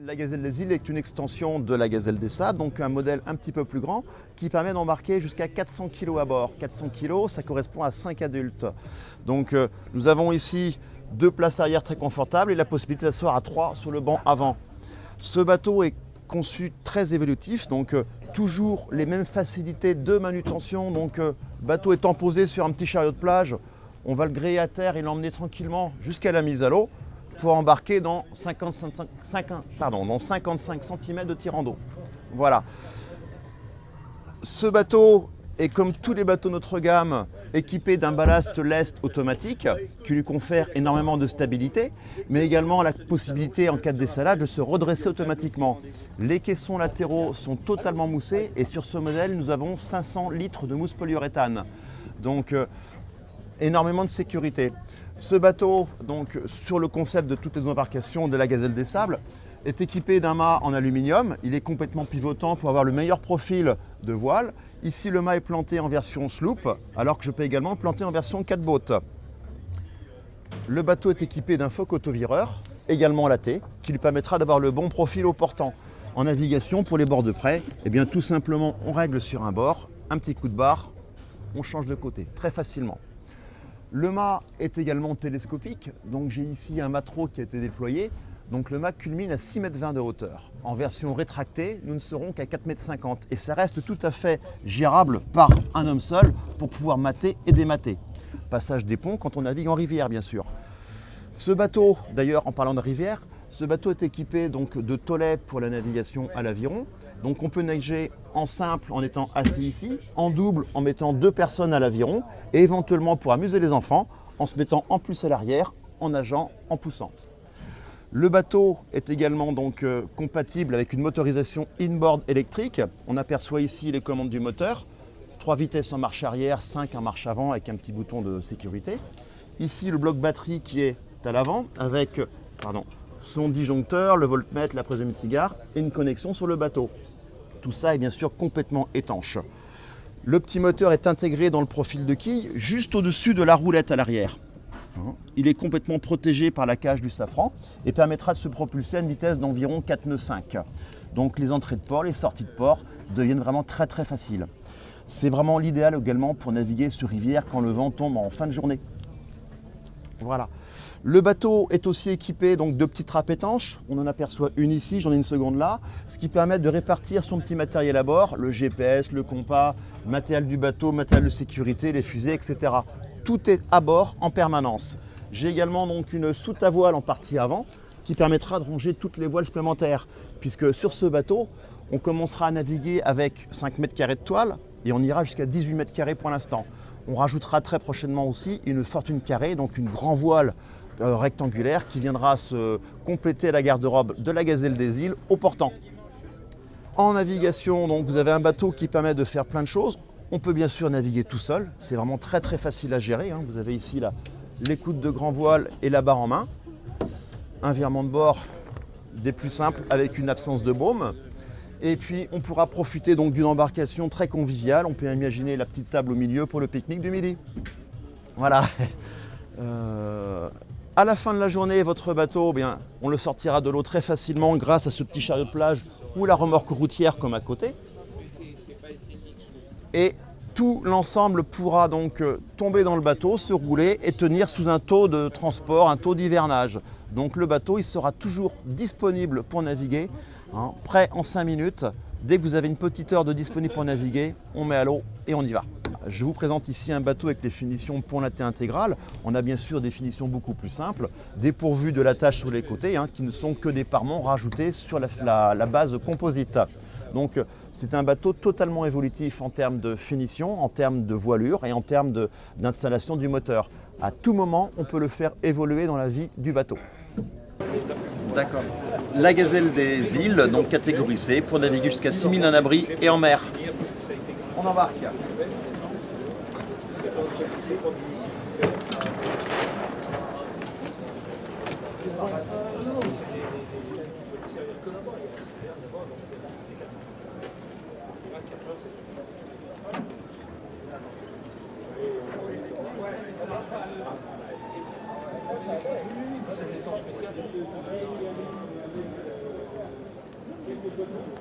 La Gazelle des Îles est une extension de la Gazelle des Sables, donc un modèle un petit peu plus grand qui permet d'embarquer jusqu'à 400 kg à bord. 400 kg, ça correspond à 5 adultes. Donc nous avons ici 2 places arrière très confortables et la possibilité d'asseoir à 3 sur le banc avant. Ce bateau est conçu très évolutif, donc toujours les mêmes facilités de manutention. Donc bateau étant posé sur un petit chariot de plage, on va le gréer à terre et l'emmener tranquillement jusqu'à la mise à l'eau pour embarquer dans 55 cm de tirant d'eau. Voilà. Ce bateau est, comme tous les bateaux de notre gamme, équipé d'un ballast lest automatique qui lui confère énormément de stabilité, mais également la possibilité en cas de dessalade de se redresser automatiquement. Les caissons latéraux sont totalement moussés et sur ce modèle nous avons 500 litres de mousse polyuréthane. Donc énormément de sécurité. Ce bateau, donc, sur le concept de toutes les embarcations de la Gazelle des Sables, est équipé d'un mât en aluminium. Il est complètement pivotant pour avoir le meilleur profil de voile. Ici, le mât est planté en version sloop, alors que je peux également planter en version 4 boat. Le bateau est équipé d'un foc autovireur, également laté, qui lui permettra d'avoir le bon profil au portant. En navigation, pour les bords de près, eh bien, tout simplement, on règle sur un bord, un petit coup de barre, on change de côté, très facilement. Le mât est également télescopique, donc j'ai ici un mâtreau qui a été déployé. Donc le mât culmine à 6,20 m de hauteur. En version rétractée, nous ne serons qu'à 4,50 m et ça reste tout à fait gérable par un homme seul pour pouvoir mater et démater. Passage des ponts quand on navigue en rivière, bien sûr. Ce bateau, d'ailleurs en parlant de rivière, ce bateau est équipé donc de tolets pour la navigation à l'aviron. Donc on peut nager en simple en étant assis ici, en double en mettant 2 personnes à l'aviron et éventuellement pour amuser les enfants en se mettant en plus à l'arrière, en nageant, en poussant. Le bateau est également donc compatible avec une motorisation inboard électrique. On aperçoit ici les commandes du moteur, 3 vitesses en marche arrière, 5 en marche avant avec un petit bouton de sécurité. Ici le bloc batterie qui est à l'avant avec son disjoncteur, le voltmètre, la prise de cigare et une connexion sur le bateau. Tout ça est bien sûr complètement étanche. Le petit moteur est intégré dans le profil de quille, juste au-dessus de la roulette à l'arrière. Il est complètement protégé par la cage du safran et permettra de se propulser à une vitesse d'environ 4 nœuds 5. Donc les entrées de port, les sorties de port deviennent vraiment très très faciles. C'est vraiment l'idéal également pour naviguer sur rivière quand le vent tombe en fin de journée. Voilà. Le bateau est aussi équipé donc, de petites trappes étanches. On en aperçoit une ici, j'en ai une seconde là, ce qui permet de répartir son petit matériel à bord, le GPS, le compas, matériel du bateau, matériel de sécurité, les fusées, etc. Tout est à bord en permanence. J'ai également donc une soute à voile en partie avant qui permettra de ranger toutes les voiles supplémentaires, puisque sur ce bateau, on commencera à naviguer avec 5 mètres carrés de toile et on ira jusqu'à 18 mètres carrés pour l'instant. On rajoutera très prochainement aussi une fortune carrée, donc une grand voile rectangulaire qui viendra se compléter à la garde-robe de la Gazelle des Îles au portant. En navigation, donc, vous avez un bateau qui permet de faire plein de choses. On peut bien sûr naviguer tout seul, c'est vraiment très très facile à gérer. Vous avez ici l'écoute de grand voile et la barre en main. Un virement de bord des plus simples avec une absence de baume. Et puis on pourra profiter donc d'une embarcation très conviviale. On peut imaginer la petite table au milieu pour le pique-nique du midi. Voilà. À la fin de la journée, votre bateau, on le sortira de l'eau très facilement grâce à ce petit chariot de plage ou la remorque routière comme à côté. Et tout l'ensemble pourra donc tomber dans le bateau, se rouler et tenir sous un taux de transport, un taux d'hivernage. Donc le bateau, il sera toujours disponible pour naviguer, prêt en 5 minutes. Dès que vous avez une petite heure de disponible pour naviguer, on met à l'eau et on y va. Je vous présente ici un bateau avec les finitions pont laté intégral. On a bien sûr des finitions beaucoup plus simples, dépourvues de l'attache sur les côtés, qui ne sont que des parements rajoutés sur la base composite. Donc c'est un bateau totalement évolutif en termes de finition, en termes de voilure et en termes d'installation du moteur. À tout moment, on peut le faire évoluer dans la vie du bateau. D'accord. La Gazelle des Îles, donc catégorie C, pour naviguer jusqu'à 6000 en abri et en mer. On embarque. Ok.